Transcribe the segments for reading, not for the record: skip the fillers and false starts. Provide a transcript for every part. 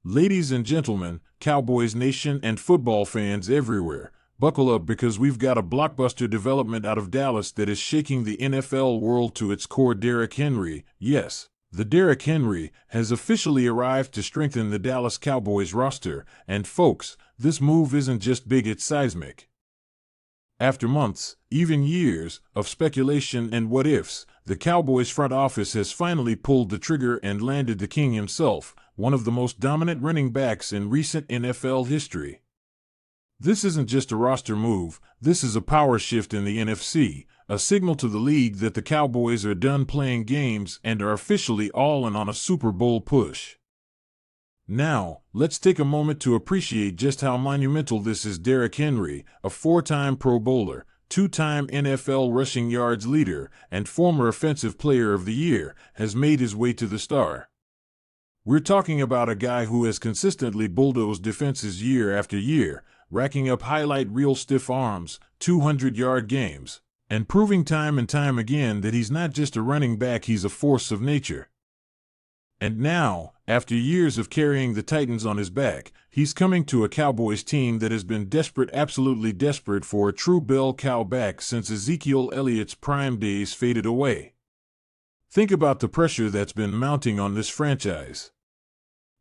Ladies and gentlemen, Cowboys Nation and football fans everywhere, buckle up because we've got a blockbuster development out of Dallas that is shaking the NFL world to its core. Derrick Henry, yes, the Derrick Henry, has officially arrived to strengthen the Dallas Cowboys roster, and folks, this move isn't just big, it's seismic. After months, even years, of speculation and what-ifs, the Cowboys front office has finally pulled the trigger and landed the king himself, one of the most dominant running backs in recent NFL history. This isn't just a roster move, this is a power shift in the NFC, a signal to the league that the Cowboys are done playing games and are officially all in on a Super Bowl push. Now, let's take a moment to appreciate just how monumental this is. Derrick Henry, a four-time Pro Bowler, two-time NFL rushing yards leader, and former Offensive Player of the Year, has made his way to the star. We're talking about a guy who has consistently bulldozed defenses year after year, racking up highlight reel stiff arms, 200-yard games, and proving time and time again that he's not just a running back, he's a force of nature. And now, after years of carrying the Titans on his back, he's coming to a Cowboys team that has been desperate, absolutely desperate for a true bell cow back since Ezekiel Elliott's prime days faded away. Think about the pressure that's been mounting on this franchise.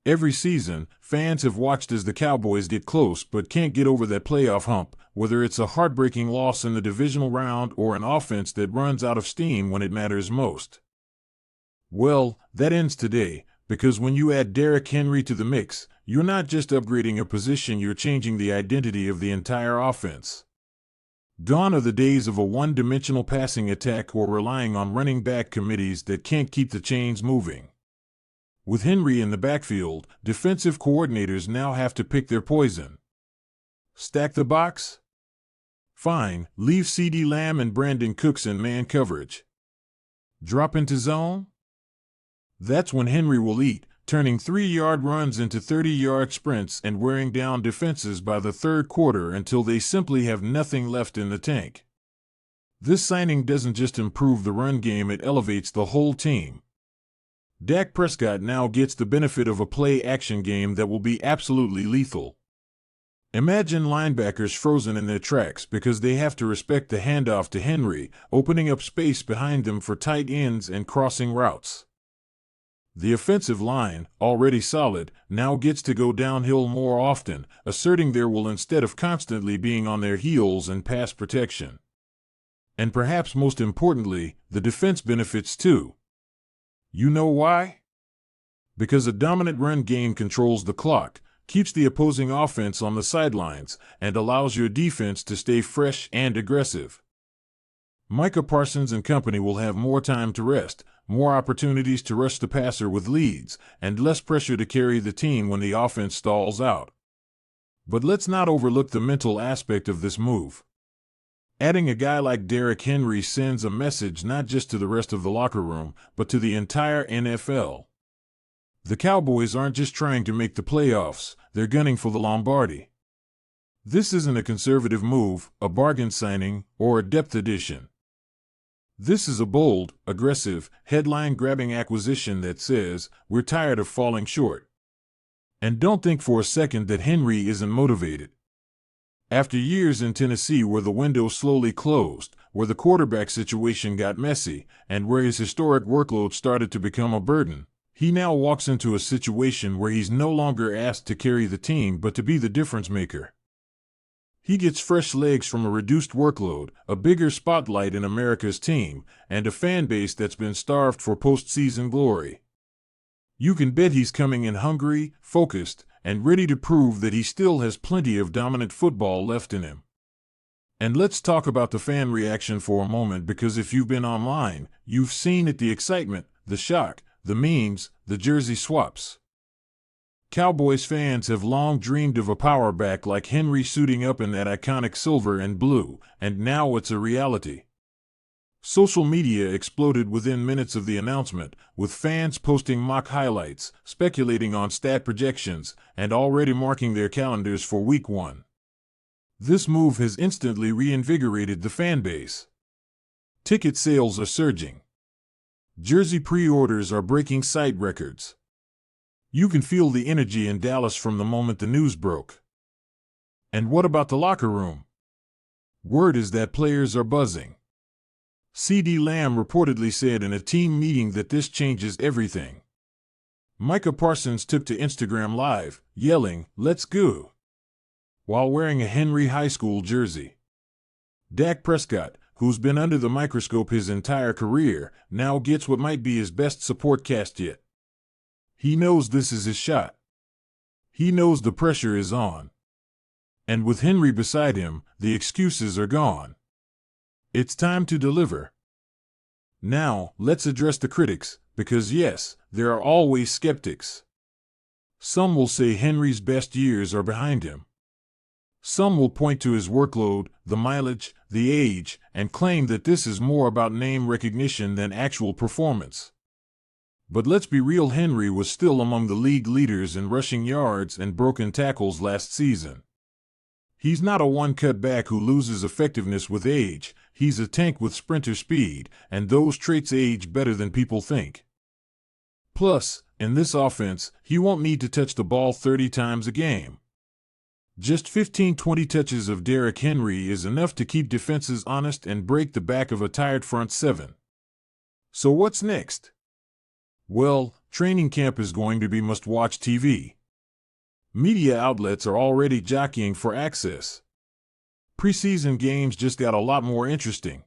Every season, fans have watched as the Cowboys get close but can't get over that playoff hump, whether it's a heartbreaking loss in the divisional round or an offense that runs out of steam when it matters most. Well, that ends today, because when you add Derrick Henry to the mix, you're not just upgrading a position, you're changing the identity of the entire offense. Gone are the days of a one-dimensional passing attack or relying on running back committees that can't keep the chains moving. With Henry in the backfield, defensive coordinators now have to pick their poison. Stack the box? Fine, leave CeeDee Lamb and Brandon Cooks in man coverage. Drop into zone? That's when Henry will eat, turning 3-yard runs into 30-yard sprints and wearing down defenses by the third quarter until they simply have nothing left in the tank. This signing doesn't just improve the run game, it elevates the whole team. Dak Prescott now gets the benefit of a play-action game that will be absolutely lethal. Imagine linebackers frozen in their tracks because they have to respect the handoff to Henry, opening up space behind them for tight ends and crossing routes. The offensive line, already solid, now gets to go downhill more often, asserting their will instead of constantly being on their heels and pass protection. And perhaps most importantly, the defense benefits too. You know why? Because a dominant run game controls the clock, keeps the opposing offense on the sidelines, and allows your defense to stay fresh and aggressive. Micah Parsons and company will have more time to rest, more opportunities to rush the passer with leads, and less pressure to carry the team when the offense stalls out. But let's not overlook the mental aspect of this move. Adding a guy like Derrick Henry sends a message not just to the rest of the locker room, but to the entire NFL. The Cowboys aren't just trying to make the playoffs, they're gunning for the Lombardi. This isn't a conservative move, a bargain signing, or a depth addition. This is a bold, aggressive, headline-grabbing acquisition that says, we're tired of falling short. And don't think for a second that Henry isn't motivated. After years in Tennessee where the window slowly closed, where the quarterback situation got messy, and where his historic workload started to become a burden, he now walks into a situation where he's no longer asked to carry the team but to be the difference maker. He gets fresh legs from a reduced workload, a bigger spotlight in America's team, and a fan base that's been starved for postseason glory. You can bet he's coming in hungry, focused, and ready to prove that he still has plenty of dominant football left in him. And let's talk about the fan reaction for a moment, because if you've been online, you've seen it: the excitement, the shock, the memes, the jersey swaps. Cowboys fans have long dreamed of a power back like Henry suiting up in that iconic silver and blue, and now it's a reality. Social media exploded within minutes of the announcement, with fans posting mock highlights, speculating on stat projections, and already marking their calendars for Week 1. This move has instantly reinvigorated the fan base. Ticket sales are surging. Jersey pre-orders are breaking site records. You can feel the energy in Dallas from the moment the news broke. And what about the locker room? Word is that players are buzzing. CeeDee Lamb reportedly said in a team meeting that this changes everything. Micah Parsons took to Instagram Live, yelling, "Let's go," while wearing a Henry High School jersey. Dak Prescott, who's been under the microscope his entire career, now gets what might be his best support cast yet. He knows this is his shot. He knows the pressure is on. And with Henry beside him, the excuses are gone. It's time to deliver. Now, let's address the critics, because yes, there are always skeptics. Some will say Henry's best years are behind him. Some will point to his workload, the mileage, the age, and claim that this is more about name recognition than actual performance. But let's be real, Henry was still among the league leaders in rushing yards and broken tackles last season. He's not a one-cut back who loses effectiveness with age. He's a tank with sprinter speed, and those traits age better than people think. Plus, in this offense, he won't need to touch the ball 30 times a game. Just 15-20 touches of Derrick Henry is enough to keep defenses honest and break the back of a tired front seven. So what's next? Well, training camp is going to be must-watch TV. Media outlets are already jockeying for access. Preseason games just got a lot more interesting.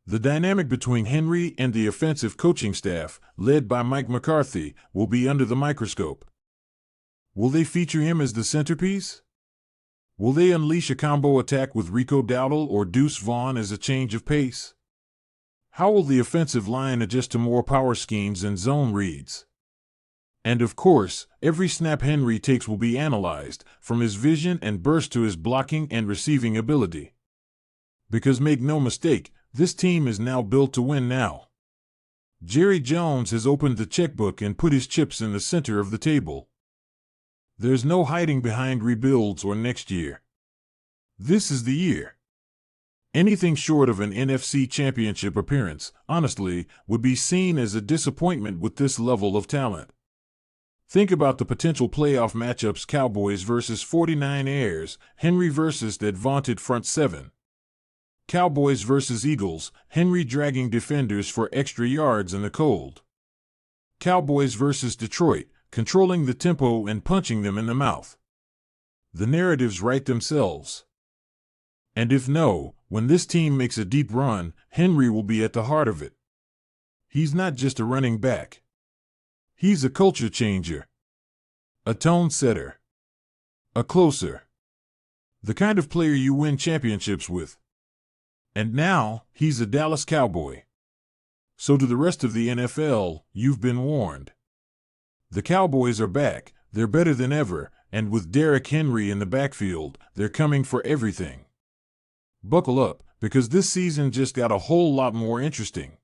The dynamic between Henry and the offensive coaching staff, led by Mike McCarthy, will be under the microscope. Will they feature him as the centerpiece? Will they unleash a combo attack with Rico Dowdle or Deuce Vaughn as a change of pace? How will the offensive line adjust to more power schemes and zone reads? And of course, every snap Henry takes will be analyzed, from his vision and burst to his blocking and receiving ability. Because make no mistake, this team is now built to win now. Jerry Jones has opened the checkbook and put his chips in the center of the table. There's no hiding behind rebuilds or next year. This is the year. Anything short of an NFC Championship appearance, honestly, would be seen as a disappointment with this level of talent. Think about the potential playoff matchups: Cowboys versus 49ers, Henry versus that vaunted front seven. Cowboys versus Eagles, Henry dragging defenders for extra yards in the cold. Cowboys versus Detroit, controlling the tempo and punching them in the mouth. The narratives write themselves. And if no, when this team makes a deep run, Henry will be at the heart of it. He's not just a running back. He's a culture changer, a tone setter, a closer, the kind of player you win championships with. And now, he's a Dallas Cowboy. So to the rest of the NFL, you've been warned. The Cowboys are back, they're better than ever, and with Derrick Henry in the backfield, they're coming for everything. Buckle up, because this season just got a whole lot more interesting.